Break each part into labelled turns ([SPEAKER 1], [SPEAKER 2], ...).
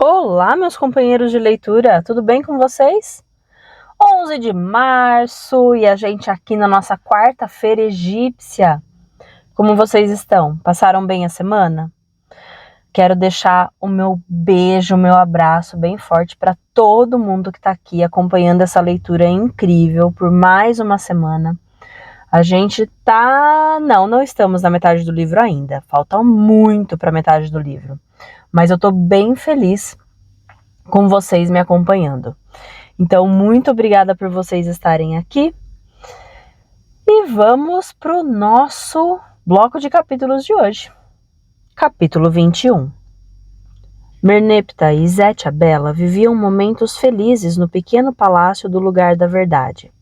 [SPEAKER 1] Olá, meus companheiros de leitura, tudo bem com vocês? 11 de março e a gente aqui na nossa quarta-feira egípcia. Como vocês estão? Passaram bem a semana? Quero deixar o meu beijo, o meu abraço bem forte para todo mundo que está aqui acompanhando essa leitura incrível por mais uma semana. A gente tá... Não estamos na metade do livro ainda, falta muito para a metade do livro. Mas eu estou bem feliz com vocês me acompanhando. Então, muito obrigada por vocês estarem aqui. E vamos para o nosso bloco de capítulos de hoje. Capítulo 21. Merneptah e Zete a Bela viviam momentos felizes no pequeno palácio do Lugar da Verdade.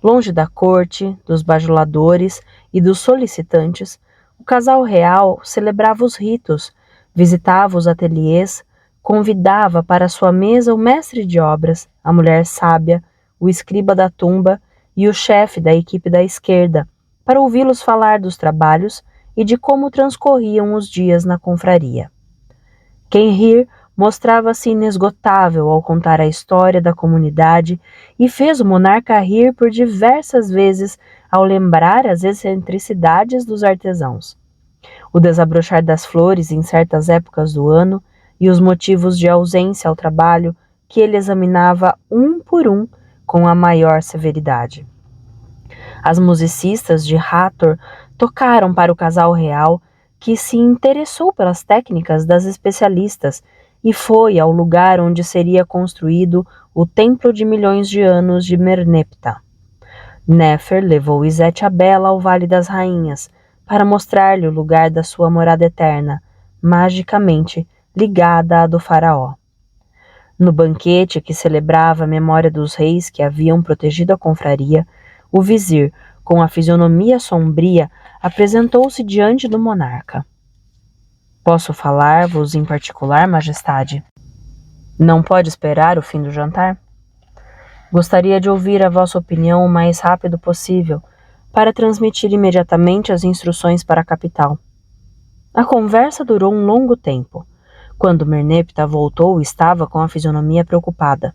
[SPEAKER 1] Longe da corte, dos bajuladores e dos solicitantes, o casal real celebrava os ritos, visitava os ateliês, convidava para sua mesa o mestre de obras, a mulher sábia, o escriba da tumba e o chefe da equipe da esquerda, para ouvi-los falar dos trabalhos e de como transcorriam os dias na confraria. Kenhir mostrava-se inesgotável ao contar a história da comunidade e fez o monarca rir por diversas vezes ao lembrar as excentricidades dos artesãos. O desabrochar das flores em certas épocas do ano e os motivos de ausência ao trabalho que ele examinava um por um com a maior severidade. As musicistas de Hathor tocaram para o casal real, que se interessou pelas técnicas das especialistas e foi ao lugar onde seria construído o Templo de Milhões de Anos de Merneptah. Nefer levou Izete a Bela ao Vale das Rainhas para mostrar-lhe o lugar da sua morada eterna, magicamente ligada à do faraó. No banquete que celebrava a memória dos reis que haviam protegido a confraria, o vizir, com a fisionomia sombria, apresentou-se diante do monarca. Posso falar-vos em particular, majestade? Não pode esperar o fim do jantar? Gostaria de ouvir a vossa opinião o mais rápido possível, para transmitir imediatamente as instruções para a capital. A conversa durou um longo tempo. Quando Merneptah voltou, estava com a fisionomia preocupada.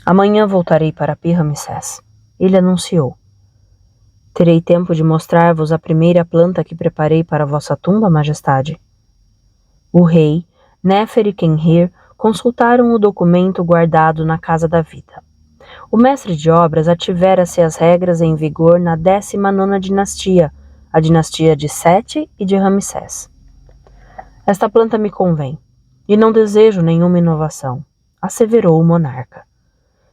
[SPEAKER 1] Amanhã voltarei para Pi-Ramsés, ele anunciou. Terei tempo de mostrar-vos a primeira planta que preparei para vossa tumba, majestade. O rei, Nefer e Kenhir consultaram o documento guardado na Casa da Vida. O mestre de obras ativera-se as regras em vigor na 19ª dinastia, a dinastia de Sete e de Ramsés. Esta planta me convém, e não desejo nenhuma inovação, asseverou o monarca.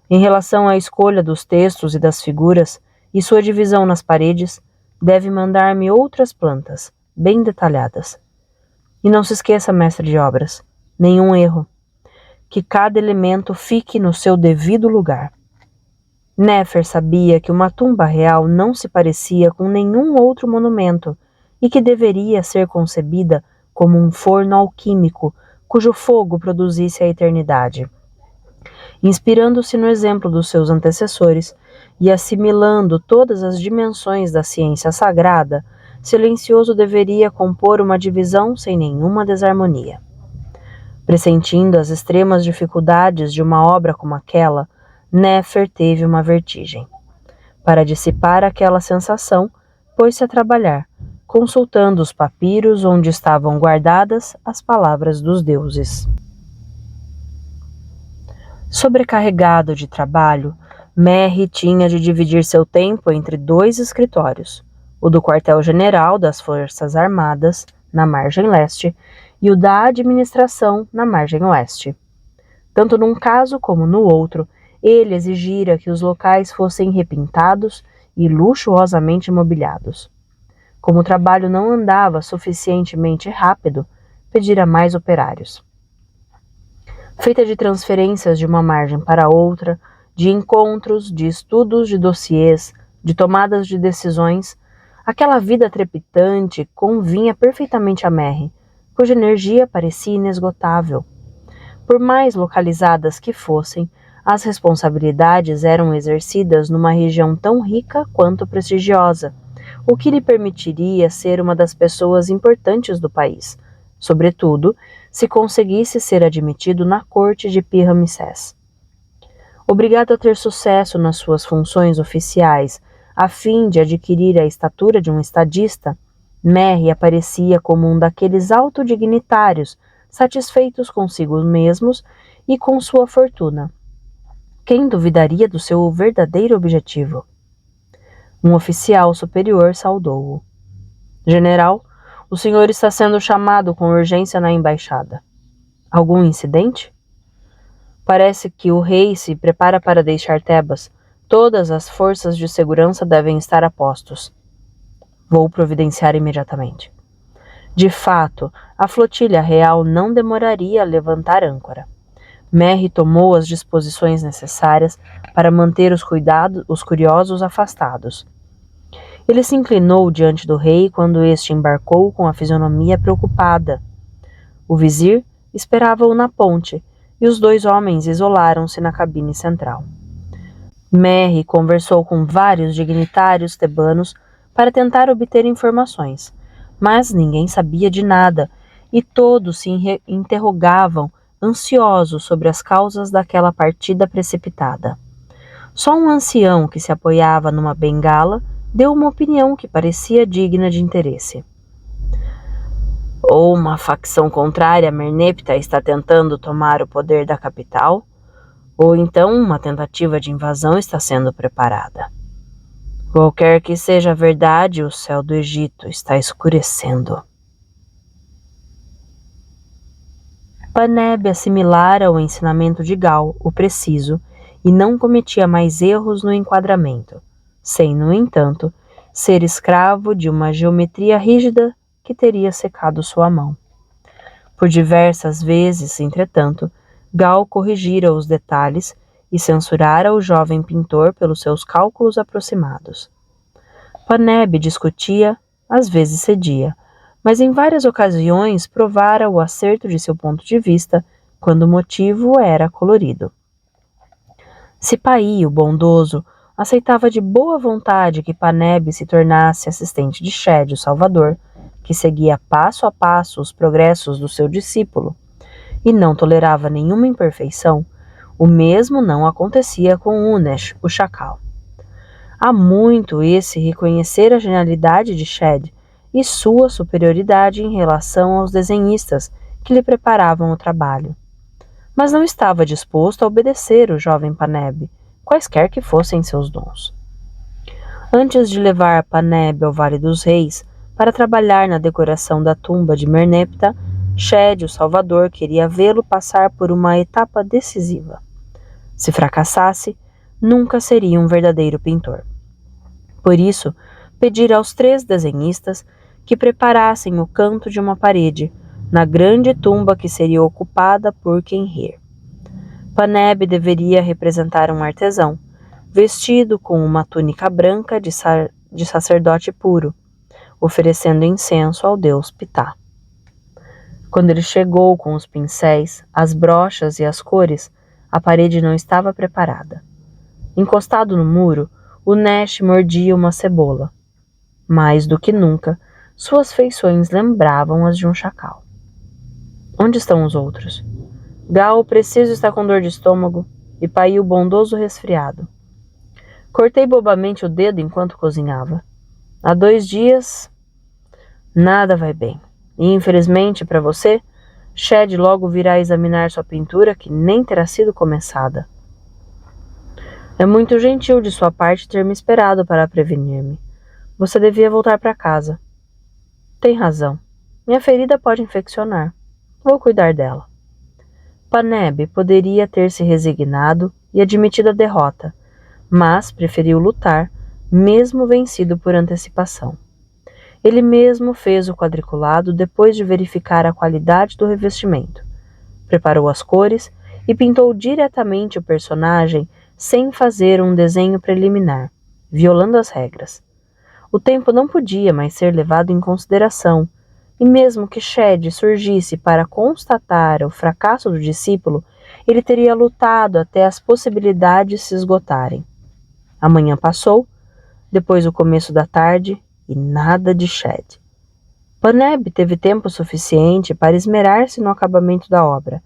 [SPEAKER 1] Em relação à escolha dos textos e das figuras, e sua divisão nas paredes, deve mandar-me outras plantas, bem detalhadas. E não se esqueça, mestre de obras, nenhum erro. Que cada elemento fique no seu devido lugar. Nefer sabia que uma tumba real não se parecia com nenhum outro monumento e que deveria ser concebida como um forno alquímico cujo fogo produzisse a eternidade. Inspirando-se no exemplo dos seus antecessores e assimilando todas as dimensões da ciência sagrada, Silencioso deveria compor uma divisão sem nenhuma desarmonia. Pressentindo as extremas dificuldades de uma obra como aquela, Nefer teve uma vertigem. Para dissipar aquela sensação, pôs-se a trabalhar, consultando os papiros onde estavam guardadas as palavras dos deuses. Sobrecarregado de trabalho, Merry tinha de dividir seu tempo entre 2 escritórios, o do quartel-general das Forças Armadas, na margem leste, e o da administração, na margem oeste. Tanto num caso como no outro, ele exigira que os locais fossem repintados e luxuosamente mobiliados. Como o trabalho não andava suficientemente rápido, pedira mais operários. Feita de transferências de uma margem para outra, de encontros, de estudos de dossiês, de tomadas de decisões, aquela vida trepidante convinha perfeitamente a Merry, cuja energia parecia inesgotável. Por mais localizadas que fossem, as responsabilidades eram exercidas numa região tão rica quanto prestigiosa, o que lhe permitiria ser uma das pessoas importantes do país, sobretudo se conseguisse ser admitido na corte de Pi-Ramsés. Obrigado a ter sucesso nas suas funções oficiais, a fim de adquirir a estatura de um estadista, Merry aparecia como um daqueles autodignitários satisfeitos consigo mesmos e com sua fortuna. Quem duvidaria do seu verdadeiro objetivo? Um oficial superior saudou-o. General, o senhor está sendo chamado com urgência na embaixada. Algum incidente? Parece que o rei se prepara para deixar Tebas. Todas as forças de segurança devem estar a postos. Vou providenciar imediatamente. De fato, a flotilha real não demoraria a levantar âncora. Merry tomou as disposições necessárias para manter os curiosos afastados. Ele se inclinou diante do rei quando este embarcou com a fisionomia preocupada. O vizir esperava-o na ponte, e os dois homens isolaram-se na cabine central. Merry conversou com vários dignitários tebanos para tentar obter informações, mas ninguém sabia de nada, e todos se interrogavam, ansiosos sobre as causas daquela partida precipitada. Só um ancião que se apoiava numa bengala deu uma opinião que parecia digna de interesse. Ou uma facção contrária a Merneptah está tentando tomar o poder da capital, ou então uma tentativa de invasão está sendo preparada. Qualquer que seja a verdade, o céu do Egito está escurecendo. Paneb assimilara o ensinamento de Gal, o preciso, e não cometia mais erros no enquadramento, sem, no entanto, ser escravo de uma geometria rígida que teria secado sua mão. Por diversas vezes, entretanto, Gal corrigira os detalhes e censurara o jovem pintor pelos seus cálculos aproximados. Paneb discutia, às vezes cedia, mas em várias ocasiões provara o acerto de seu ponto de vista quando o motivo era colorido. Sipaí, o bondoso, aceitava de boa vontade que Paneb se tornasse assistente de Shed, o Salvador, que seguia passo a passo os progressos do seu discípulo, e não tolerava nenhuma imperfeição. O mesmo não acontecia com Unesh, o chacal. Há muito esse reconhecer a genialidade de Shed e sua superioridade em relação aos desenhistas que lhe preparavam o trabalho. Mas não estava disposto a obedecer o jovem Paneb, quaisquer que fossem seus dons. Antes de levar Paneb ao Vale dos Reis, para trabalhar na decoração da tumba de Merneptah, Shed, o Salvador, queria vê-lo passar por uma etapa decisiva. Se fracassasse, nunca seria um verdadeiro pintor. Por isso, pedira aos 3 desenhistas que preparassem o canto de uma parede, na grande tumba que seria ocupada por Quenrir. Paneb deveria representar um artesão, vestido com uma túnica branca de sacerdote puro, oferecendo incenso ao deus Ptah. Quando ele chegou com os pincéis, as brochas e as cores, a parede não estava preparada. Encostado no muro, Unesh mordia uma cebola. Mais do que nunca, suas feições lembravam as de um chacal. Onde estão os outros? Gal, preciso, está com dor de estômago, e Pai, o bondoso resfriado. Cortei bobamente o dedo enquanto cozinhava. Há 2 dias, nada vai bem. E, infelizmente para você, Shed logo virá examinar sua pintura, que nem terá sido começada. É muito gentil de sua parte ter me esperado para prevenir-me. Você devia voltar para casa. Tem razão. Minha ferida pode infeccionar. Vou cuidar dela. Paneb poderia ter se resignado e admitido a derrota, mas preferiu lutar, mesmo vencido por antecipação. Ele mesmo fez o quadriculado depois de verificar a qualidade do revestimento. Preparou as cores e pintou diretamente o personagem sem fazer um desenho preliminar, violando as regras. O tempo não podia mais ser levado em consideração, e mesmo que Shed surgisse para constatar o fracasso do discípulo, ele teria lutado até as possibilidades se esgotarem. A manhã passou, depois o começo da tarde, e nada de Shed. Paneb teve tempo suficiente para esmerar-se no acabamento da obra,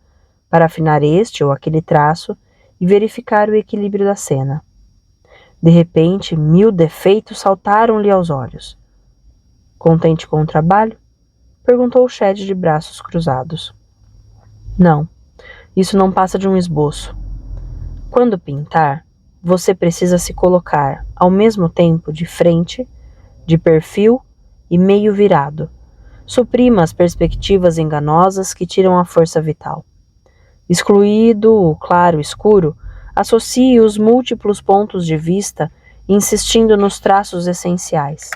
[SPEAKER 1] para afinar este ou aquele traço e verificar o equilíbrio da cena. De repente, 1000 defeitos saltaram-lhe aos olhos. Contente com o trabalho? Perguntou Shed de braços cruzados. Não, isso não passa de um esboço. Quando pintar, você precisa se colocar ao mesmo tempo de frente, de perfil e meio virado. Suprima as perspectivas enganosas que tiram a força vital. Excluído o claro e escuro, associe os múltiplos pontos de vista, insistindo nos traços essenciais.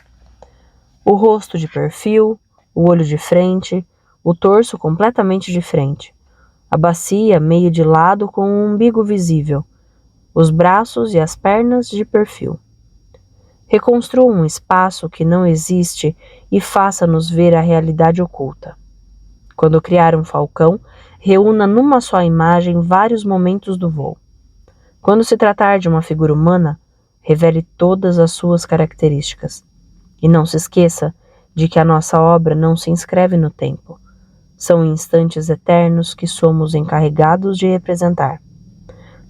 [SPEAKER 1] O rosto de perfil, o olho de frente, o torso completamente de frente, a bacia meio de lado com o umbigo visível, os braços e as pernas de perfil. Reconstrua um espaço que não existe e faça-nos ver a realidade oculta. Quando criar um falcão, reúna numa só imagem vários momentos do voo. Quando se tratar de uma figura humana, revele todas as suas características. E não se esqueça de que a nossa obra não se inscreve no tempo. São instantes eternos que somos encarregados de representar.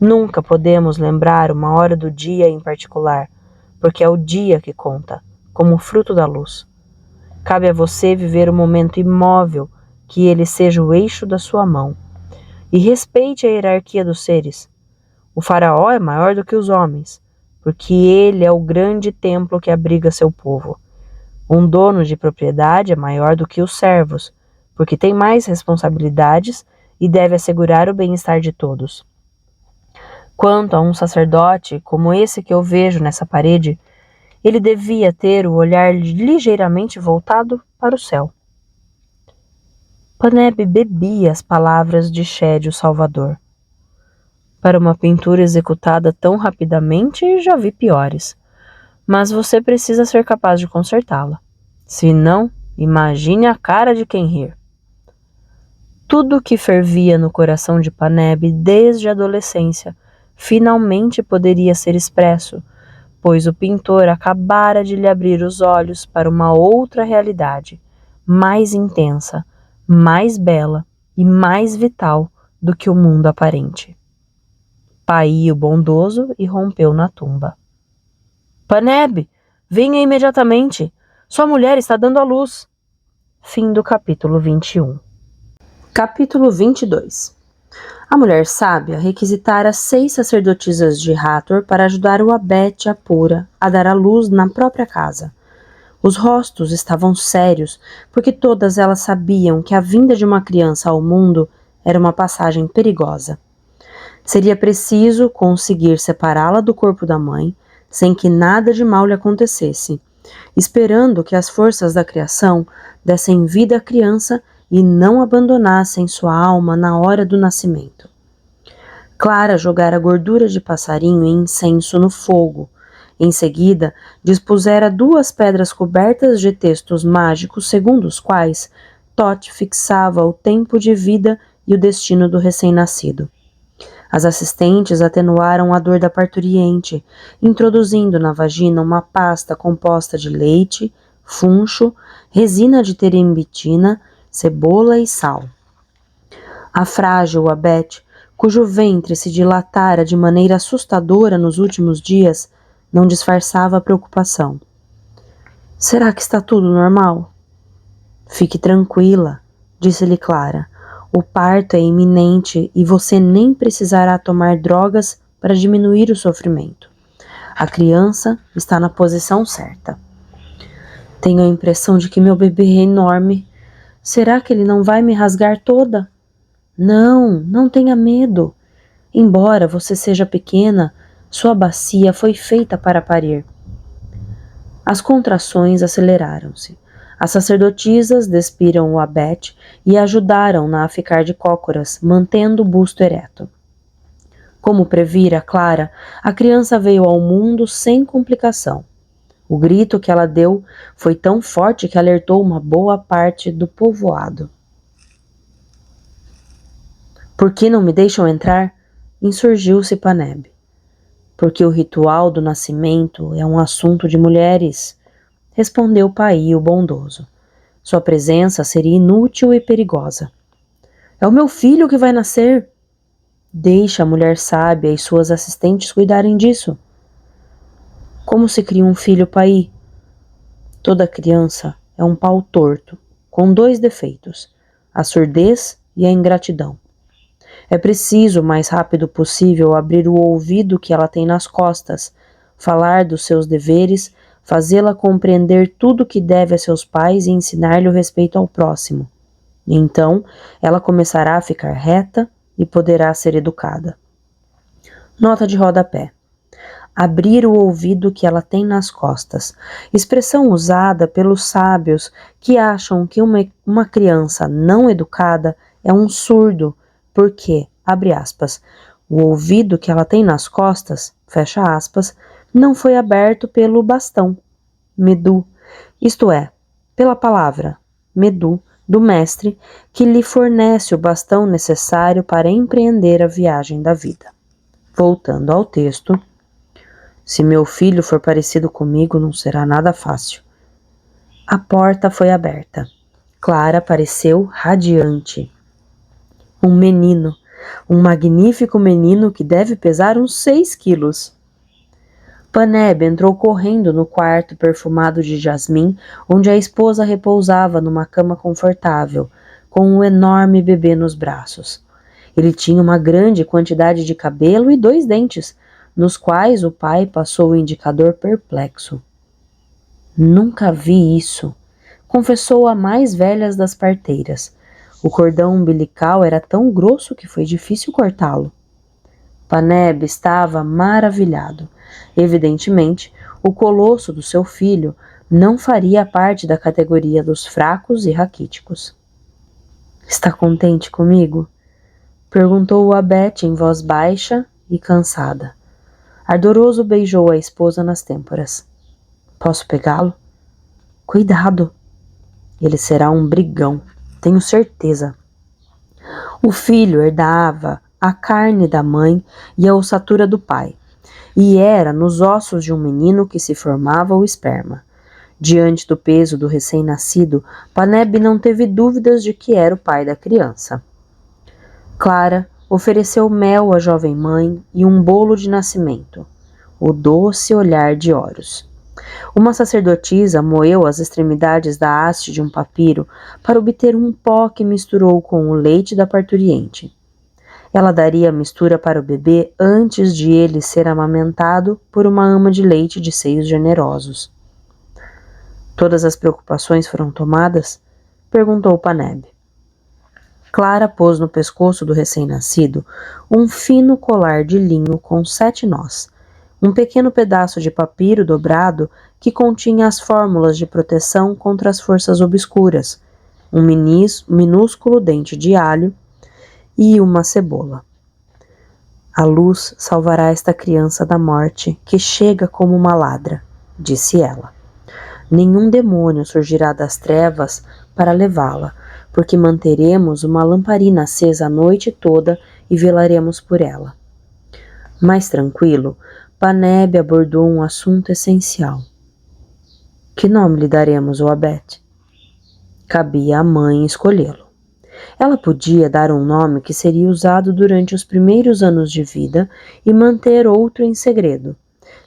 [SPEAKER 1] Nunca podemos lembrar uma hora do dia em particular, porque é o dia que conta, como o fruto da luz. Cabe a você viver o momento imóvel, que ele seja o eixo da sua mão. E respeite a hierarquia dos seres. O faraó é maior do que os homens, porque ele é o grande templo que abriga seu povo. Um dono de propriedade é maior do que os servos, porque tem mais responsabilidades e deve assegurar o bem-estar de todos. Quanto a um sacerdote, como esse que eu vejo nessa parede, ele devia ter o olhar ligeiramente voltado para o céu. Paneb bebia as palavras de Shed o Salvador. Para uma pintura executada tão rapidamente, já vi piores. Mas você precisa ser capaz de consertá-la. Se não, imagine a cara de quem rir. Tudo o que fervia no coração de Paneb desde a adolescência finalmente poderia ser expresso, pois o pintor acabara de lhe abrir os olhos para uma outra realidade, mais intensa, mais bela e mais vital do que o mundo aparente. Pai o bondoso irrompeu na tumba. Paneb, venha imediatamente! Sua mulher está dando à luz! Fim do capítulo 21. Capítulo 22. A mulher sábia requisitara 6 sacerdotisas de Hathor para ajudar o Abete Apura a dar à luz na própria casa. Os rostos estavam sérios, porque todas elas sabiam que a vinda de uma criança ao mundo era uma passagem perigosa. Seria preciso conseguir separá-la do corpo da mãe, sem que nada de mal lhe acontecesse, esperando que as forças da criação dessem vida à criança e não abandonassem sua alma na hora do nascimento. Clara jogara gordura de passarinho e incenso no fogo. Em seguida, dispusera 2 pedras cobertas de textos mágicos, segundo os quais Thoth fixava o tempo de vida e o destino do recém-nascido. As assistentes atenuaram a dor da parturiente, introduzindo na vagina uma pasta composta de leite, funcho, resina de terebintina, cebola e sal. A frágil Abete, cujo ventre se dilatara de maneira assustadora nos últimos dias, não disfarçava a preocupação. Será que está tudo normal? Fique tranquila, disse-lhe Clara. O parto é iminente e você nem precisará tomar drogas para diminuir o sofrimento. A criança está na posição certa. Tenho a impressão de que meu bebê é enorme. Será que ele não vai me rasgar toda? Não, não tenha medo. Embora você seja pequena, sua bacia foi feita para parir. As contrações aceleraram-se. As sacerdotisas despiram o Abete e ajudaram-na a ficar de cócoras, mantendo o busto ereto. Como previra Clara, a criança veio ao mundo sem complicação. O grito que ela deu foi tão forte que alertou uma boa parte do povoado. Por que não me deixam entrar? Insurgiu-se Paneb. Porque o ritual do nascimento é um assunto de mulheres, respondeu Pai o bondoso. Sua presença seria inútil e perigosa. É o meu filho que vai nascer. Deixa a mulher sábia e suas assistentes cuidarem disso. Como se cria um filho pai? Toda criança é um pau torto, com 2 defeitos, a surdez e a ingratidão. É preciso, o mais rápido possível, abrir o ouvido que ela tem nas costas, falar dos seus deveres, fazê-la compreender tudo o que deve a seus pais e ensinar-lhe o respeito ao próximo. E então, ela começará a ficar reta e poderá ser educada. Nota de rodapé. Abrir o ouvido que ela tem nas costas. Expressão usada pelos sábios que acham que uma criança não educada é um surdo, porque, abre aspas, o ouvido que ela tem nas costas, fecha aspas, não foi aberto pelo bastão, medu, isto é, pela palavra, medu, do mestre, que lhe fornece o bastão necessário para empreender a viagem da vida. Voltando ao texto, se meu filho for parecido comigo, não será nada fácil. A porta foi aberta. Clara apareceu radiante. Um menino, um magnífico menino que deve pesar uns 6 quilos. Paneb entrou correndo no quarto perfumado de jasmim, onde a esposa repousava numa cama confortável, com um enorme bebê nos braços. Ele tinha uma grande quantidade de cabelo e 2 dentes, nos quais o pai passou o indicador perplexo. Nunca vi isso, confessou a mais velha das parteiras. O cordão umbilical era tão grosso que foi difícil cortá-lo. Paneb estava maravilhado. Evidentemente, o colosso do seu filho não faria parte da categoria dos fracos e raquíticos. Está contente comigo? Perguntou Abete em voz baixa e cansada. Ardoroso beijou a esposa nas têmporas. Posso pegá-lo? Cuidado! Ele será um brigão, tenho certeza. O filho herdava a carne da mãe e a ossatura do pai, e era nos ossos de um menino que se formava o esperma. Diante do peso do recém-nascido, Paneb não teve dúvidas de que era o pai da criança. Clara ofereceu mel à jovem mãe e um bolo de nascimento, o doce olhar de Horus. Uma sacerdotisa moeu as extremidades da haste de um papiro para obter um pó que misturou com o leite da parturiente. Ela daria a mistura para o bebê antes de ele ser amamentado por uma ama de leite de seios generosos. Todas as preocupações foram tomadas? Perguntou Paneb. Clara pôs no pescoço do recém-nascido um fino colar de linho com 7 nós, um pequeno pedaço de papiro dobrado que continha as fórmulas de proteção contra as forças obscuras, um minúsculo dente de alho e uma cebola. A luz salvará esta criança da morte que chega como uma ladra, disse ela. Nenhum demônio surgirá das trevas para levá-la, porque manteremos uma lamparina acesa a noite toda e velaremos por ela. Mais tranquilo, Paneb abordou um assunto essencial. Que nome lhe daremos, Abete? Cabia à mãe escolhê-lo. Ela podia dar um nome que seria usado durante os primeiros anos de vida e manter outro em segredo,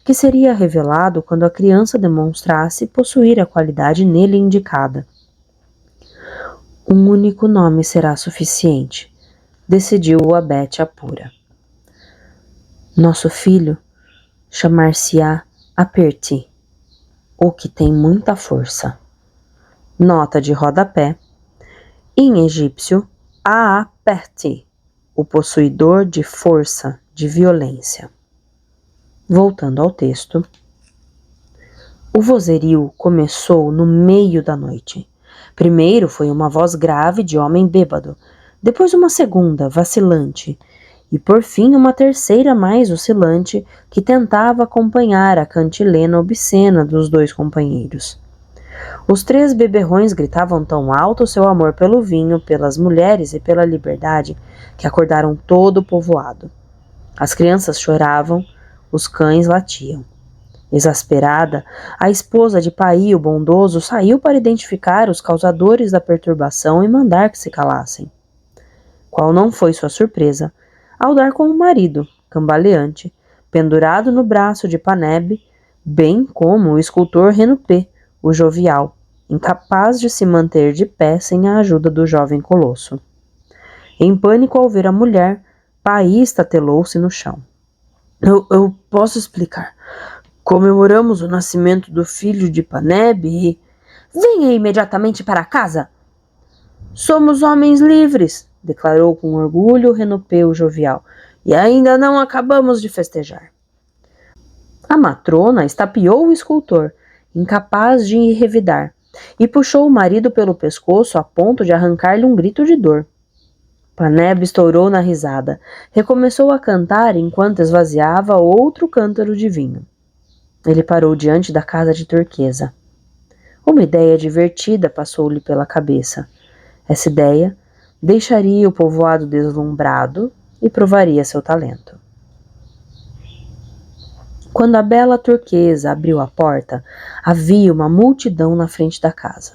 [SPEAKER 1] que seria revelado quando a criança demonstrasse possuir a qualidade nele indicada. Um único nome será suficiente, decidiu Abete apura. Nosso filho chamar-se-á Aperti, o que tem muita força. Nota de rodapé. Em egípcio, Aaperti, o possuidor de força, de violência. Voltando ao texto. O vozerio começou no meio da noite. Primeiro foi uma voz grave de homem bêbado, depois uma segunda, vacilante, e por fim uma terceira mais oscilante que tentava acompanhar a cantilena obscena dos 2 companheiros. Os 3 beberrões gritavam tão alto seu amor pelo vinho, pelas mulheres e pela liberdade, que acordaram todo o povoado. As crianças choravam, os cães latiam. Exasperada, a esposa de Paí, o bondoso, saiu para identificar os causadores da perturbação e mandar que se calassem. Qual não foi sua surpresa ao dar com o marido, cambaleante, pendurado no braço de Paneb, bem como o escultor Renupé, o jovial, incapaz de se manter de pé sem a ajuda do jovem colosso. Em pânico ao ver a mulher, Paí estatelou-se no chão. Eu posso explicar. Comemoramos o nascimento do filho de Paneb e... Venha imediatamente para casa! Somos homens livres, declarou com orgulho Renupé o jovial, e ainda não acabamos de festejar. A matrona estapeou o escultor, incapaz de revidar, e puxou o marido pelo pescoço a ponto de arrancar-lhe um grito de dor. Paneb estourou na risada, recomeçou a cantar enquanto esvaziava outro cântaro de vinho. Ele parou diante da casa de turquesa. Uma ideia divertida passou-lhe pela cabeça. Essa ideia deixaria o povoado deslumbrado e provaria seu talento. Quando a bela turquesa abriu a porta, havia uma multidão na frente da casa.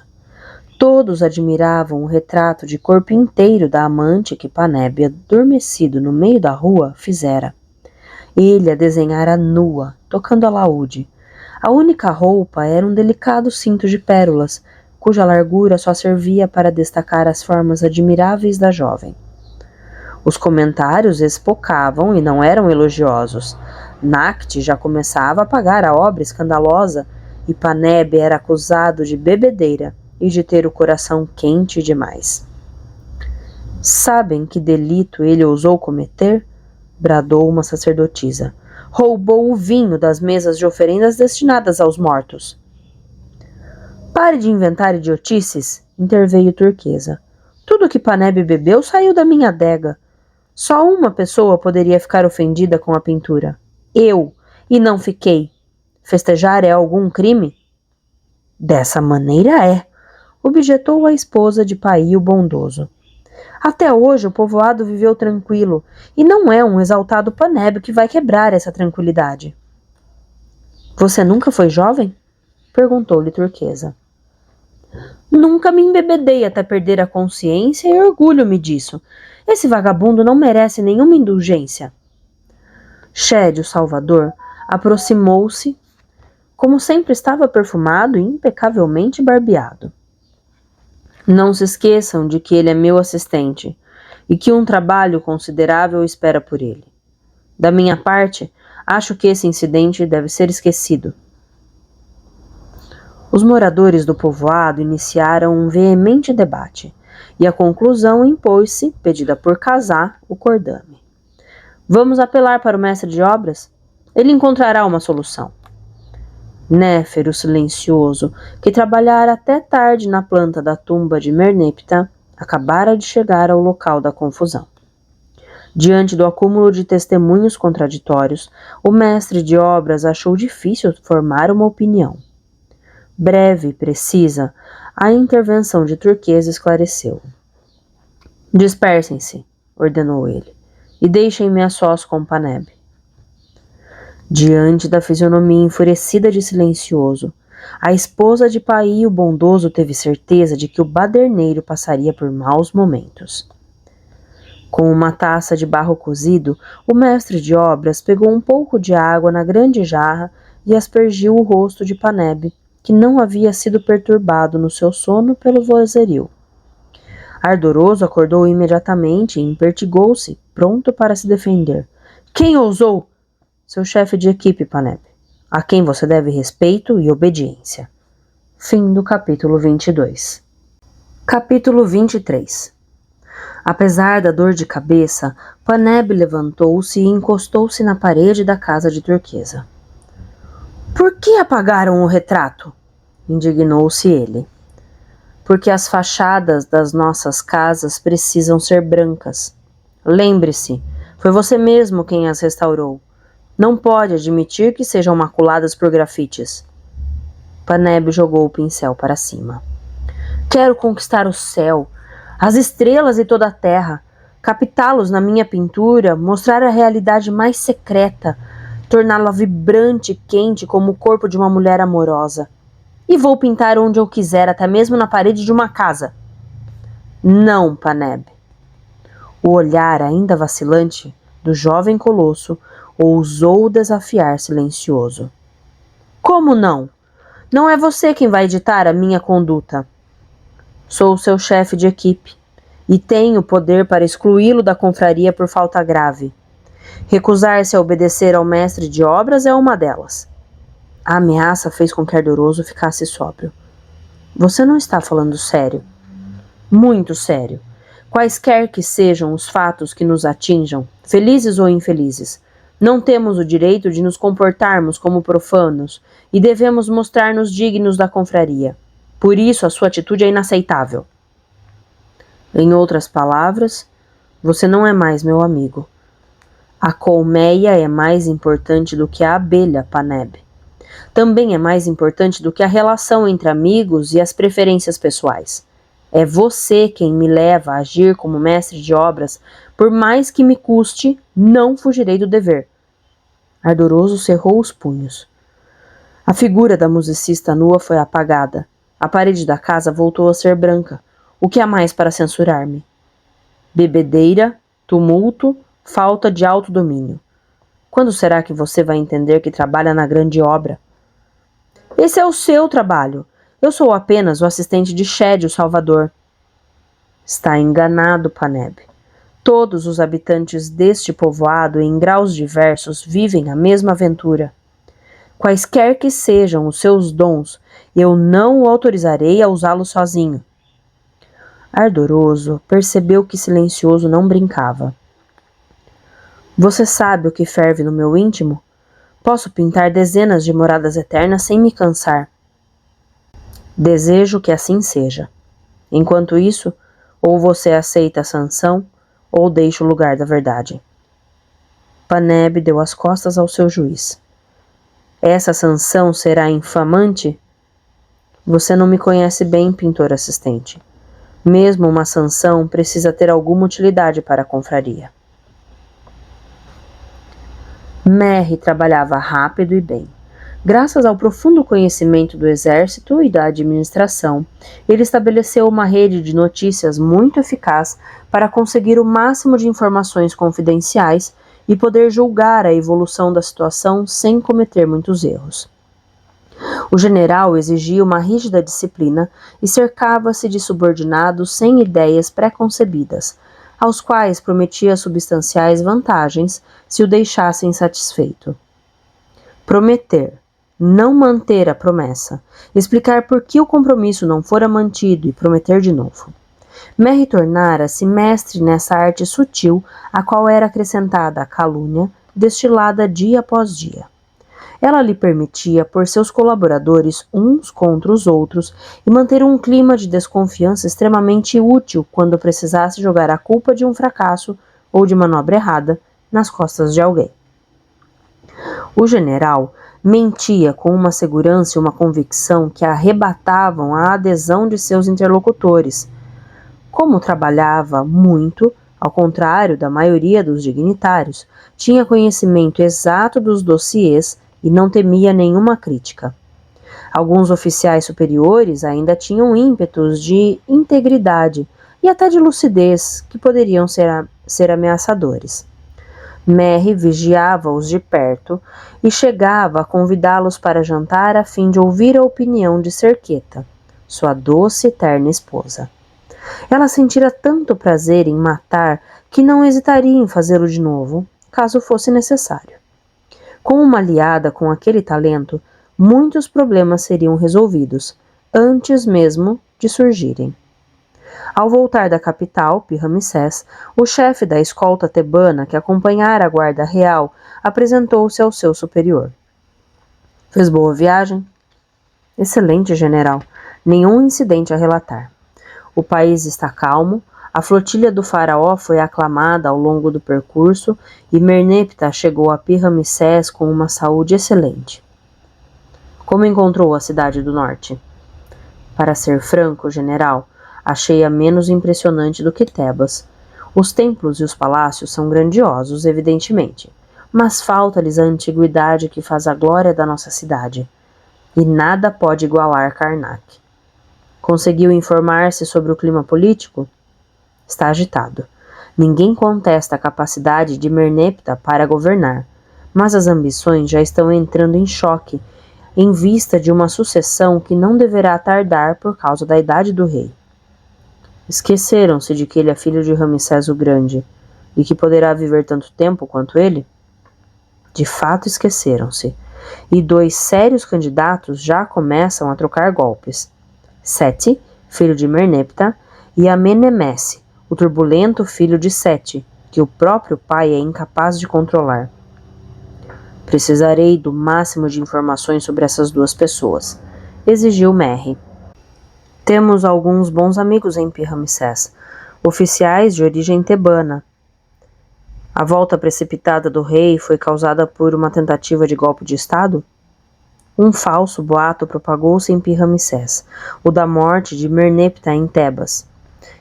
[SPEAKER 1] Todos admiravam o retrato de corpo inteiro da amante que Paneb, adormecido no meio da rua, fizera. Ele a desenhara nua, tocando alaúde. A única roupa era um delicado cinto de pérolas, cuja largura só servia para destacar as formas admiráveis da jovem. Os comentários espocavam e não eram elogiosos. Nacht já começava a pagar a obra escandalosa e Paneb era acusado de bebedeira e de ter o coração quente demais. Sabem que delito ele ousou cometer? Bradou uma sacerdotisa. Roubou o vinho das mesas de oferendas destinadas aos mortos. Pare de inventar idiotices, interveio turquesa. Tudo que Paneb bebeu saiu da minha adega. Só uma pessoa poderia ficar ofendida com a pintura. Eu, e não fiquei. Festejar é algum crime? Dessa maneira é, objetou a esposa de Paí o bondoso. Até hoje o povoado viveu tranquilo, e não é um exaltado Paneb que vai quebrar essa tranquilidade. Você nunca foi jovem? Perguntou-lhe turquesa. Nunca me embebedei até perder a consciência e orgulho-me disso. Esse vagabundo não merece nenhuma indulgência. Shed, o Salvador, aproximou-se, como sempre estava perfumado e impecavelmente barbeado. Não se esqueçam de que ele é meu assistente e que um trabalho considerável espera por ele. Da minha parte, acho que esse incidente deve ser esquecido. Os moradores do povoado iniciaram um veemente debate, e a conclusão impôs-se, pedida por Casá, o Cordame. Vamos apelar para o mestre de obras? Ele encontrará uma solução. Néfer, o silencioso, que trabalhara até tarde na planta da tumba de Merneptah, acabara de chegar ao local da confusão. Diante do acúmulo de testemunhos contraditórios, o mestre de obras achou difícil formar uma opinião. Breve e precisa, a intervenção de turquesa esclareceu. Dispersem-se, ordenou ele, e deixem-me a sós com Paneb. Diante da fisionomia enfurecida de silencioso, a esposa de Paí o bondoso teve certeza de que o baderneiro passaria por maus momentos. Com uma taça de barro cozido, o mestre de obras pegou um pouco de água na grande jarra e aspergiu o rosto de Paneb, que não havia sido perturbado no seu sono pelo vozerio. Ardoroso acordou imediatamente e impertigou-se, pronto para se defender. Quem ousou? Seu chefe de equipe, Paneb, a quem você deve respeito e obediência. Fim do capítulo 22. Capítulo 23. Apesar da dor de cabeça, Paneb levantou-se e encostou-se na parede da casa de turquesa. Por que apagaram o retrato? Indignou-se ele. Porque as fachadas das nossas casas precisam ser brancas. Lembre-se, foi você mesmo quem as restaurou. Não pode admitir que sejam maculadas por grafites. Paneb jogou o pincel para cima. Quero conquistar o céu, as estrelas e toda a terra, captá-los na minha pintura, mostrar a realidade mais secreta, torná-la vibrante e quente como o corpo de uma mulher amorosa. E vou pintar onde eu quiser, até mesmo na parede de uma casa. Não, Paneb. O olhar ainda vacilante do jovem colosso ousou desafiar silencioso. Como não? Não é você quem vai ditar a minha conduta. Sou o seu chefe de equipe e tenho poder para excluí-lo da confraria por falta grave. Recusar-se a obedecer ao mestre de obras é uma delas. A ameaça fez com que Ardoroso ficasse sóbrio. Você não está falando sério. Muito sério. Quaisquer que sejam os fatos que nos atinjam, felizes ou infelizes, não temos o direito de nos comportarmos como profanos e devemos mostrar-nos dignos da confraria. Por isso a sua atitude é inaceitável. Em outras palavras, você não é mais meu amigo. A colmeia é mais importante do que a abelha, Paneb. Também é mais importante do que a relação entre amigos e as preferências pessoais. É você quem me leva a agir como mestre de obras, por mais que me custe, não fugirei do dever. Ardoroso cerrou os punhos. A figura da musicista nua foi apagada. A parede da casa voltou a ser branca. O que há mais para censurar-me? Bebedeira, tumulto, falta de autodomínio. Quando será que você vai entender que trabalha na grande obra? Esse é o seu trabalho. Eu sou apenas o assistente de Shed, o Salvador. Está enganado, Paneb. Todos os habitantes deste povoado, em graus diversos, vivem a mesma aventura. Quaisquer que sejam os seus dons, eu não o autorizarei a usá-los sozinho. Ardoroso percebeu que Silencioso não brincava. Você sabe o que ferve no meu íntimo? Posso pintar dezenas de moradas eternas sem me cansar. Desejo que assim seja. Enquanto isso, ou você aceita a sanção, ou deixa o lugar da verdade. Paneb deu as costas ao seu juiz. Essa sanção será infamante? Você não me conhece bem, pintor assistente. Mesmo uma sanção precisa ter alguma utilidade para a confraria. Merry trabalhava rápido e bem. Graças ao profundo conhecimento do exército e da administração, ele estabeleceu uma rede de notícias muito eficaz para conseguir o máximo de informações confidenciais e poder julgar a evolução da situação sem cometer muitos erros. O general exigia uma rígida disciplina e cercava-se de subordinados sem ideias pré-concebidas, aos quais prometia substanciais vantagens se o deixassem satisfeito. Prometer, não manter a promessa, explicar por que o compromisso não fora mantido e prometer de novo. Merry tornara-se mestre nessa arte sutil a qual era acrescentada a calúnia, destilada dia após dia. Ela lhe permitia pôr seus colaboradores uns contra os outros e manter um clima de desconfiança extremamente útil quando precisasse jogar a culpa de um fracasso ou de manobra errada nas costas de alguém. O general mentia com uma segurança e uma convicção que arrebatavam a adesão de seus interlocutores. Como trabalhava muito, ao contrário da maioria dos dignitários, tinha conhecimento exato dos dossiês e não temia nenhuma crítica. Alguns oficiais superiores ainda tinham ímpetos de integridade e até de lucidez que poderiam ser ameaçadores. Merry vigiava-os de perto e chegava a convidá-los para jantar a fim de ouvir a opinião de Serqueta, sua doce e terna esposa. Ela sentira tanto prazer em matar que não hesitaria em fazê-lo de novo, caso fosse necessário. Com uma aliada com aquele talento, muitos problemas seriam resolvidos, antes mesmo de surgirem. Ao voltar da capital, Pi-Ramsés, o chefe da escolta tebana que acompanhara a guarda real apresentou-se ao seu superior. Fez boa viagem? Excelente, general. Nenhum incidente a relatar. O país está calmo, a flotilha do faraó foi aclamada ao longo do percurso e Merneptah chegou a Pi-Ramsés com uma saúde excelente. Como encontrou a cidade do norte? Para ser franco, general, achei-a menos impressionante do que Tebas. Os templos e os palácios são grandiosos, evidentemente, mas falta-lhes a antiguidade que faz a glória da nossa cidade, e nada pode igualar Karnak. Conseguiu informar-se sobre o clima político? Está agitado. Ninguém contesta a capacidade de Merneptah para governar, mas as ambições já estão entrando em choque em vista de uma sucessão que não deverá tardar por causa da idade do rei. Esqueceram-se de que ele é filho de Ramsés o Grande e que poderá viver tanto tempo quanto ele? De fato esqueceram-se, e 2 sérios candidatos já começam a trocar golpes. Sete, filho de Merneptah, e Amenemesse, o turbulento filho de Sete, que o próprio pai é incapaz de controlar. Precisarei do máximo de informações sobre essas 2 pessoas, exigiu Merry. Temos alguns bons amigos em Pi-Ramsés, oficiais de origem tebana. A volta precipitada do rei foi causada por uma tentativa de golpe de estado? Um falso boato propagou-se em Pi-Ramsés, o da morte de Merneptah em Tebas.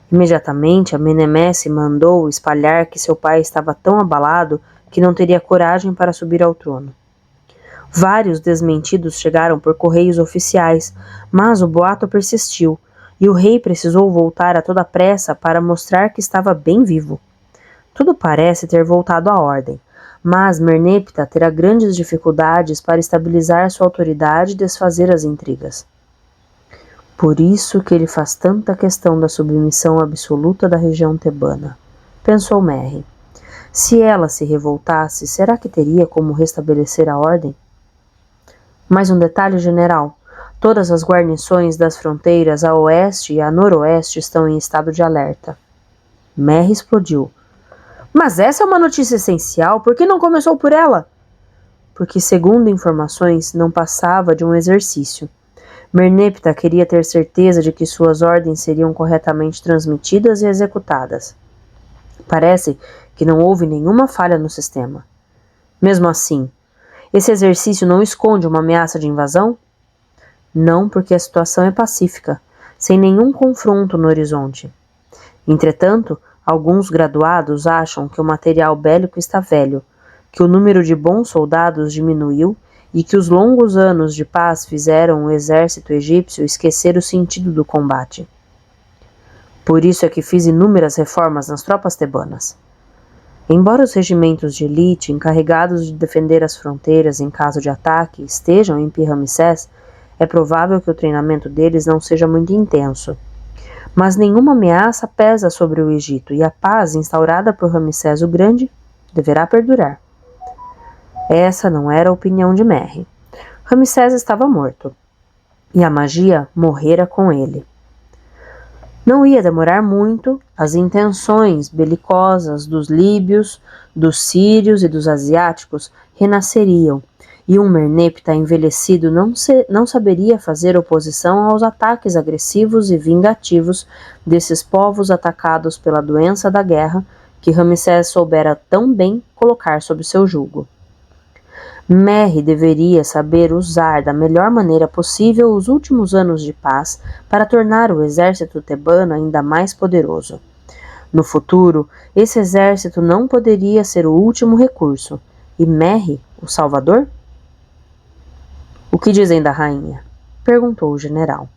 [SPEAKER 1] Imediatamente, Amenemesse mandou espalhar que seu pai estava tão abalado que não teria coragem para subir ao trono. Vários desmentidos chegaram por correios oficiais, mas o boato persistiu, e o rei precisou voltar a toda pressa para mostrar que estava bem vivo. Tudo parece ter voltado à ordem, mas Merneptah terá grandes dificuldades para estabilizar sua autoridade e desfazer as intrigas. Por isso que ele faz tanta questão da submissão absoluta da região tebana, pensou Merry. Se ela se revoltasse, será que teria como restabelecer a ordem? Mais um detalhe, general. Todas as guarnições das fronteiras a oeste e a noroeste estão em estado de alerta. Merry explodiu. Mas essa é uma notícia essencial, por que não começou por ela? Porque, segundo informações, não passava de um exercício. Merneptah queria ter certeza de que suas ordens seriam corretamente transmitidas e executadas. Parece que não houve nenhuma falha no sistema. Mesmo assim, esse exercício não esconde uma ameaça de invasão? Não, porque a situação é pacífica, sem nenhum confronto no horizonte. Entretanto, alguns graduados acham que o material bélico está velho, que o número de bons soldados diminuiu e que os longos anos de paz fizeram o exército egípcio esquecer o sentido do combate. Por isso é que fiz inúmeras reformas nas tropas tebanas. Embora os regimentos de elite encarregados de defender as fronteiras em caso de ataque estejam em Pi-Ramsés, é provável que o treinamento deles não seja muito intenso. Mas nenhuma ameaça pesa sobre o Egito e a paz instaurada por Ramsés o Grande deverá perdurar. Essa não era a opinião de Merry. Ramsés estava morto e a magia morrera com ele. Não ia demorar muito, as intenções belicosas dos líbios, dos sírios e dos asiáticos renasceriam, e um Merneptah envelhecido não saberia fazer oposição aos ataques agressivos e vingativos desses povos atacados pela doença da guerra que Ramsés soubera tão bem colocar sob seu jugo. Merry deveria saber usar da melhor maneira possível os últimos anos de paz para tornar o exército tebano ainda mais poderoso. No futuro, esse exército não poderia ser o último recurso, e Merry, o salvador? O que dizem da rainha? Perguntou o general.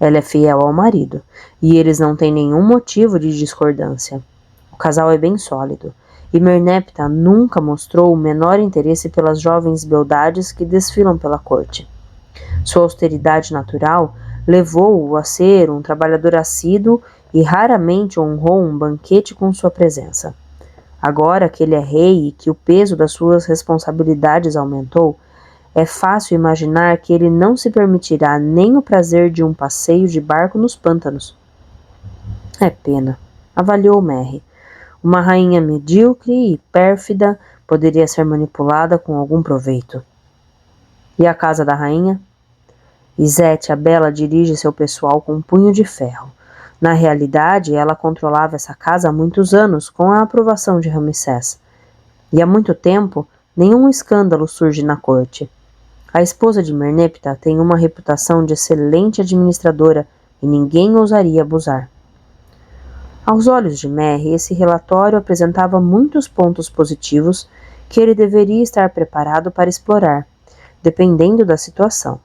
[SPEAKER 1] Ela é fiel ao marido, e eles não têm nenhum motivo de discordância. O casal é bem sólido, e Merneptah nunca mostrou o menor interesse pelas jovens beldades que desfilam pela corte. Sua austeridade natural levou-o a ser um trabalhador assíduo e raramente honrou um banquete com sua presença. Agora que ele é rei e que o peso das suas responsabilidades aumentou, é fácil imaginar que ele não se permitirá nem o prazer de um passeio de barco nos pântanos. É pena, avaliou Merry. Uma rainha medíocre e pérfida poderia ser manipulada com algum proveito. E a casa da rainha? Izete, a bela, dirige seu pessoal com um punho de ferro. Na realidade, ela controlava essa casa há muitos anos, com a aprovação de Ramsés. E há muito tempo, nenhum escândalo surge na corte. A esposa de Merneptah tem uma reputação de excelente administradora e ninguém ousaria abusar. Aos olhos de Merry, esse relatório apresentava muitos pontos positivos que ele deveria estar preparado para explorar, dependendo da situação.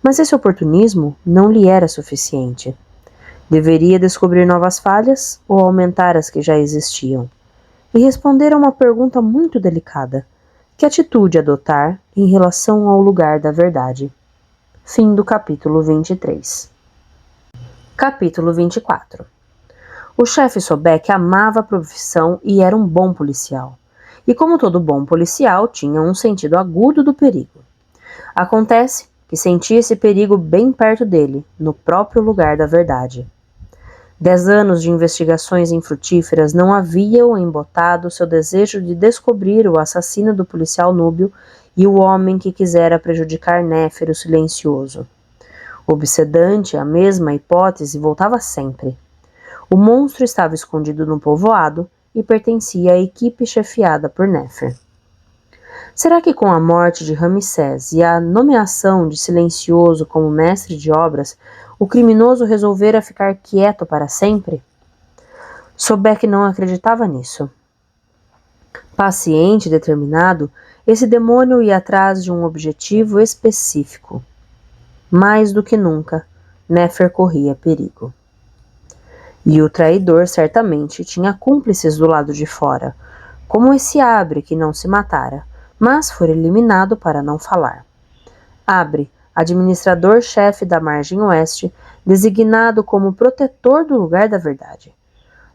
[SPEAKER 1] Mas esse oportunismo não lhe era suficiente. Deveria descobrir novas falhas ou aumentar as que já existiam. E responder a uma pergunta muito delicada: que atitude adotar em relação ao lugar da verdade? Fim do capítulo 23. Capítulo 24. O chefe Sobek amava a profissão e era um bom policial. E como todo bom policial, tinha um sentido agudo do perigo. Acontece que sentia esse perigo bem perto dele, no próprio lugar da verdade. 10 anos de investigações infrutíferas não haviam embotado seu desejo de descobrir o assassino do policial núbio e o homem que quisera prejudicar Néfer o silencioso. Obsedante, a mesma hipótese voltava sempre. O monstro estava escondido no povoado e pertencia à equipe chefiada por Néfer. Será que com a morte de Ramsés e a nomeação de Silencioso como mestre de obras, o criminoso resolvera ficar quieto para sempre? Sobek não acreditava nisso. Paciente e determinado, esse demônio ia atrás de um objetivo específico. Mais do que nunca, Néfer corria perigo. E o traidor certamente tinha cúmplices do lado de fora, como esse Abre que não se matara, mas foi eliminado para não falar. Abre, administrador-chefe da margem oeste, designado como protetor do lugar da verdade.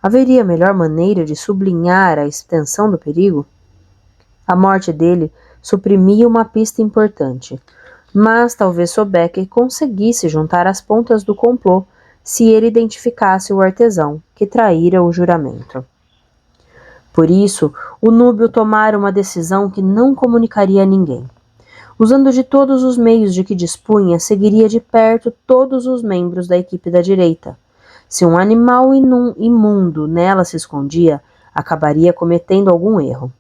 [SPEAKER 1] Haveria melhor maneira de sublinhar a extensão do perigo? A morte dele suprimia uma pista importante, mas talvez Sobek conseguisse juntar as pontas do complô se ele identificasse o artesão que traíra o juramento. Por isso, o núbio tomara uma decisão que não comunicaria a ninguém. Usando de todos os meios de que dispunha, seguiria de perto todos os membros da equipe da direita. Se um animal imundo nela se escondia, acabaria cometendo algum erro.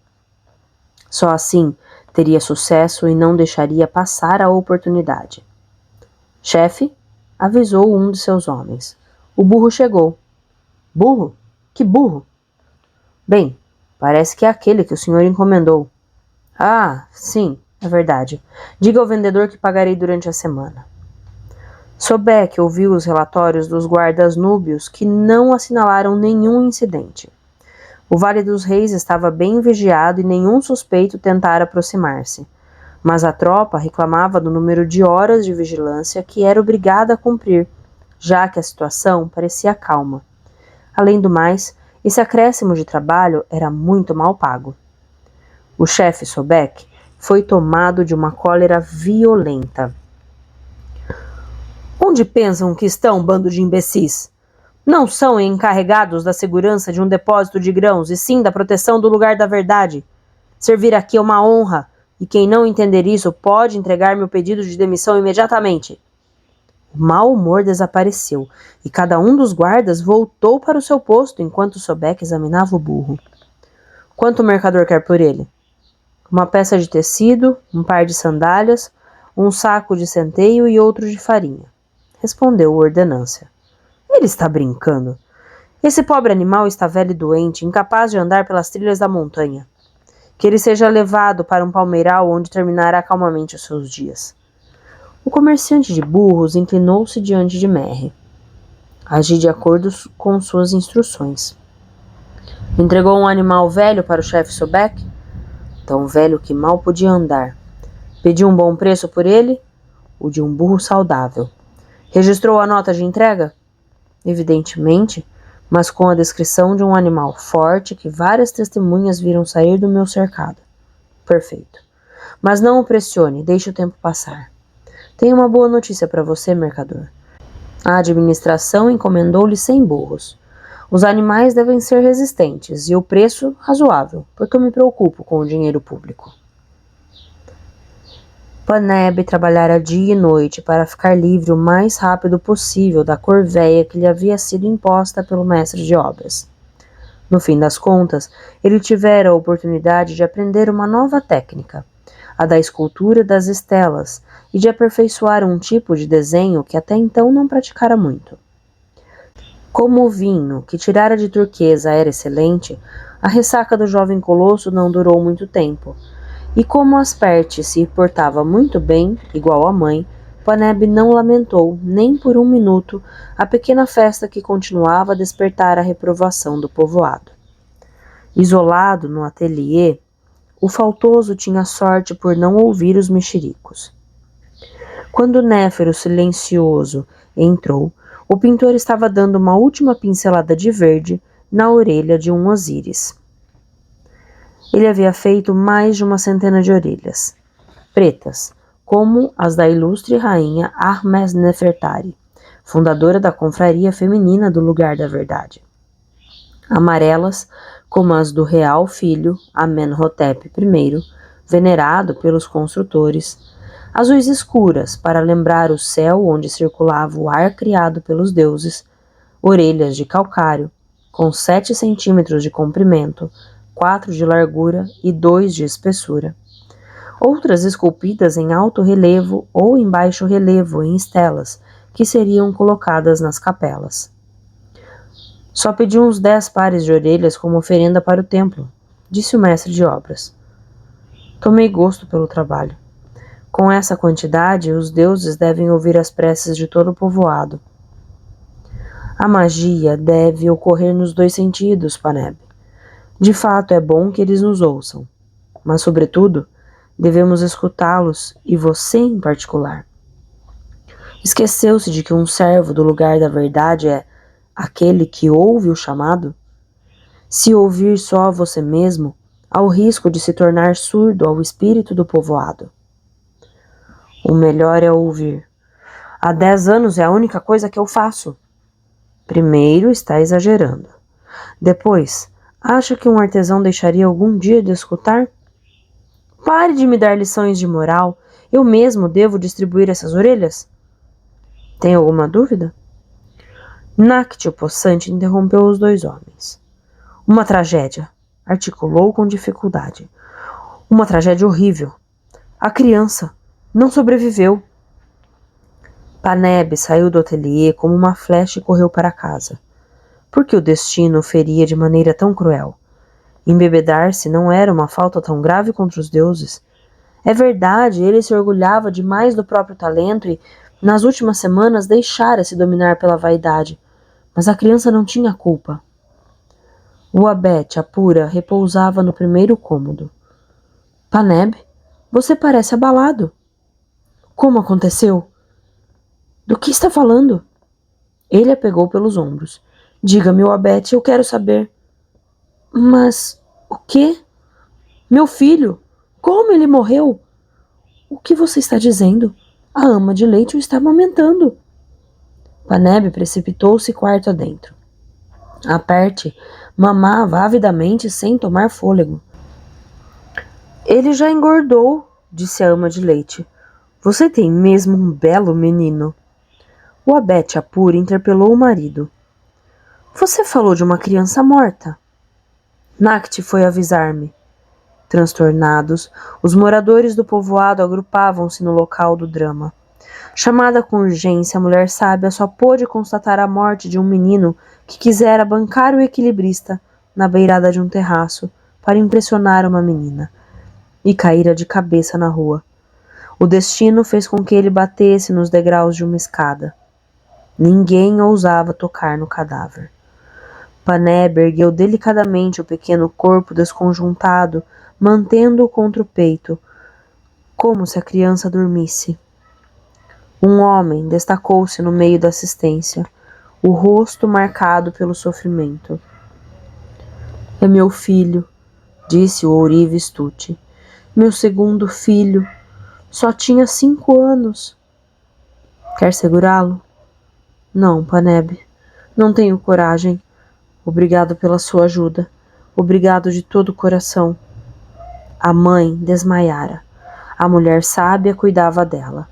[SPEAKER 1] Só assim teria sucesso e não deixaria passar a oportunidade. Chefe, avisou um de seus homens. O burro chegou. Burro? Que burro? Bem, parece que é aquele que o senhor encomendou. Ah, sim, é verdade. Diga ao vendedor que pagarei durante a semana. Sobek ouviu os relatórios dos guardas núbios que não assinalaram nenhum incidente. O Vale dos Reis estava bem vigiado e nenhum suspeito tentara aproximar-se. Mas a tropa reclamava do número de horas de vigilância que era obrigada a cumprir, já que a situação parecia calma. Além do mais, esse acréscimo de trabalho era muito mal pago. O chefe Sobek foi tomado de uma cólera violenta. Onde pensam que estão, bando de imbecis? Não são encarregados da segurança de um depósito de grãos, e sim da proteção do lugar da verdade. Servir aqui é uma honra, e quem não entender isso pode entregar meu pedido de demissão imediatamente. O mau humor desapareceu, e cada um dos guardas voltou para o seu posto enquanto Sobek examinava o burro. Quanto o mercador quer por ele? Uma peça de tecido, um par de sandálias, um saco de centeio e outro de farinha, respondeu o ordenância. Ele está brincando. Esse pobre animal está velho e doente, incapaz de andar pelas trilhas da montanha. Que ele seja levado para um palmeiral onde terminará calmamente os seus dias. O comerciante de burros inclinou-se diante de Merry. Agi de acordo com suas instruções. Entregou um animal velho para o chefe Sobek, tão velho que mal podia andar. Pediu um bom preço por ele, o de um burro saudável. Registrou a nota de entrega? Evidentemente, mas com a descrição de um animal forte que várias testemunhas viram sair do meu cercado. Perfeito. Mas não o pressione, deixe o tempo passar. Tenho uma boa notícia para você, mercador. A administração encomendou-lhe 100 burros. Os animais devem ser resistentes e o preço razoável, porque eu me preocupo com o dinheiro público. Paneb trabalhara dia e noite para ficar livre o mais rápido possível da corveia que lhe havia sido imposta pelo mestre de obras. No fim das contas, ele tivera a oportunidade de aprender uma nova técnica, a da escultura das estelas, e de aperfeiçoar um tipo de desenho que até então não praticara muito. Como o vinho que tirara de turquesa era excelente, A ressaca do jovem colosso não durou muito tempo, e como Asperte se portava muito bem, igual a mãe, Paneb não lamentou, nem por um minuto, a pequena festa que continuava a despertar a reprovação do povoado. Isolado no ateliê, o faltoso tinha sorte por não ouvir os mexericos. Quando Néfero silencioso entrou, o pintor estava dando uma última pincelada de verde na orelha de um Osíris. Ele havia feito mais de uma centena de orelhas, pretas, como as da ilustre rainha Ahmes Nefertari, fundadora da confraria feminina do Lugar da Verdade. Amarelas, como as do real filho Amenhotep I, venerado pelos construtores, azuis escuras para lembrar o céu onde circulava o ar criado pelos deuses, orelhas de calcário, com 7 centímetros de comprimento, 4 de largura e 2 de espessura. Outras esculpidas em alto relevo ou em baixo relevo em estelas, que seriam colocadas nas capelas. Só pedi uns 10 pares de orelhas como oferenda para o templo, disse o mestre de obras. Tomei gosto pelo trabalho. Com essa quantidade, os deuses devem ouvir as preces de todo o povoado. A magia deve ocorrer nos 2 sentidos, Paneb. De fato, é bom que eles nos ouçam, mas, sobretudo, devemos escutá-los, e você em particular. Esqueceu-se de que um servo do Lugar da Verdade é aquele que ouve o chamado? Se ouvir só você mesmo, há o risco de se tornar surdo ao espírito do povoado. O melhor é ouvir. Há 10 anos é a única coisa que eu faço. Primeiro, está exagerando. Depois, acha que um artesão deixaria algum dia de escutar? Pare de me dar lições de moral. Eu mesmo devo distribuir essas orelhas? Tem alguma dúvida? Nakht, o possante, interrompeu os 2 homens. Uma tragédia, articulou com dificuldade. Uma tragédia horrível. A criança não sobreviveu. Paneb saiu do ateliê como uma flecha e correu para casa. Por que o destino o feria de maneira tão cruel? Embebedar-se não era uma falta tão grave contra os deuses. É verdade, ele se orgulhava demais do próprio talento e, nas últimas semanas, deixara-se dominar pela vaidade. Mas a criança não tinha culpa. O abete, a pura, repousava no primeiro cômodo. Paneb, você parece abalado. Como aconteceu? Do que está falando? Ele a pegou pelos ombros. Diga-me, o abete, eu quero saber. Mas o quê? Meu filho? Como ele morreu? O que você está dizendo? A ama de leite o está amamentando. Paneb precipitou-se quarto adentro. Aperte mamava avidamente sem tomar fôlego. Ele já engordou, disse a ama de leite. Você tem mesmo um belo menino. O abete Apura interpelou o marido. Você falou de uma criança morta. Nakht foi avisar-me. Transtornados, os moradores do povoado agrupavam-se no local do drama. Chamada com urgência, a mulher sábia só pôde constatar a morte de um menino que quisera bancar o equilibrista na beirada de um terraço para impressionar uma menina, e caíra de cabeça na rua. O destino fez com que ele batesse nos degraus de uma escada. Ninguém ousava tocar no cadáver. Paneb ergueu delicadamente o pequeno corpo desconjuntado, mantendo-o contra o peito, como se a criança dormisse. Um homem destacou-se no meio da assistência, o rosto marcado pelo sofrimento. É meu filho, disse o ourives Tuti. Meu segundo filho. Só tinha 5 anos. Quer segurá-lo? Não, Paneb. Não tenho coragem. Obrigado pela sua ajuda. Obrigado de todo o coração. A mãe desmaiara. A mulher sábia cuidava dela.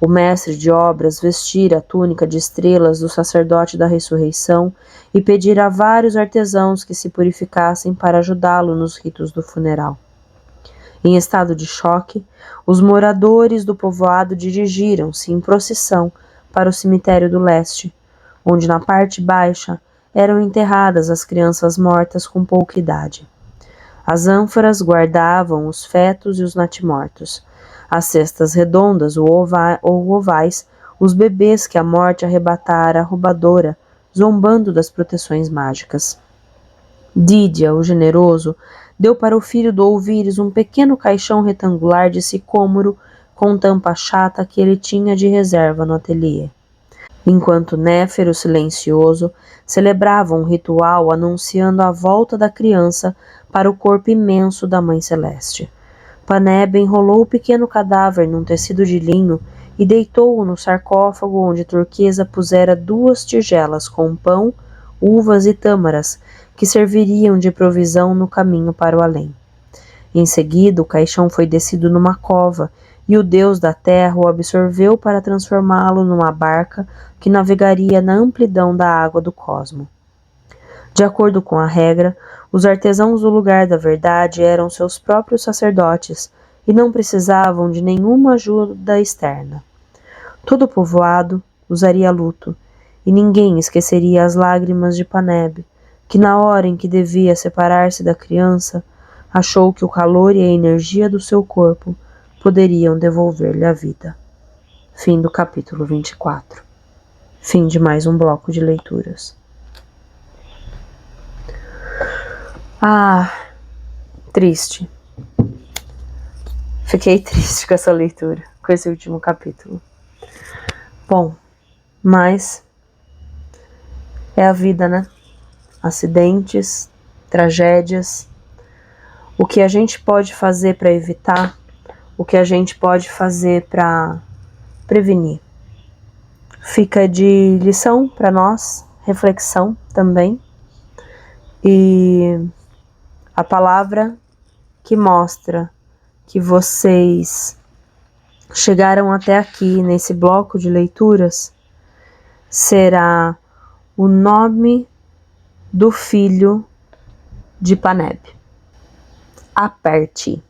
[SPEAKER 1] O mestre de obras vestira a túnica de estrelas do sacerdote da ressurreição e pedira a vários artesãos que se purificassem para ajudá-lo nos ritos do funeral. Em estado de choque, os moradores do povoado dirigiram-se em procissão para o cemitério do leste, onde na parte baixa eram enterradas as crianças mortas com pouca idade. As ânforas guardavam os fetos e os natimortos. As cestas redondas ou ovais, os bebês que a morte arrebatara roubadora, zombando das proteções mágicas. Dídia, o generoso, deu para o filho do Ouvires um pequeno caixão retangular de sicômoro com tampa chata que ele tinha de reserva no ateliê. Enquanto Néfero, silencioso, celebrava um ritual anunciando a volta da criança para o corpo imenso da Mãe Celeste. Paneb enrolou o pequeno cadáver num tecido de linho e deitou-o no sarcófago onde Turquesa pusera 2 tigelas com pão, uvas e tâmaras que serviriam de provisão no caminho para o além. Em seguida, o caixão foi descido numa cova e o deus da terra o absorveu para transformá-lo numa barca que navegaria na amplidão da água do cosmo. De acordo com a regra, os artesãos do lugar da verdade eram seus próprios sacerdotes e não precisavam de nenhuma ajuda externa. Todo o povoado usaria luto, e ninguém esqueceria as lágrimas de Paneb, que na hora em que devia separar-se da criança, achou que o calor e a energia do seu corpo poderiam devolver-lhe a vida. Fim do capítulo 24. Fim de mais um bloco de leituras. Triste. Fiquei triste com essa leitura, com esse último capítulo. Bom, mas é a vida, né? Acidentes, tragédias. O que a gente pode fazer para evitar? O que a gente pode fazer para prevenir? Fica de lição para nós, reflexão também. E a palavra que mostra que vocês chegaram até aqui nesse bloco de leituras será o nome do filho de Paneb. Aperte.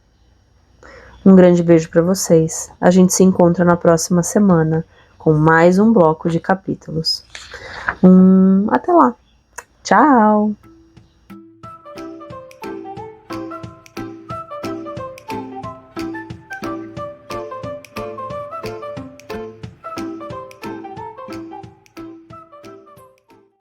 [SPEAKER 1] Um grande beijo para vocês. A gente se encontra na próxima semana com mais um bloco de capítulos. Até lá. Tchau!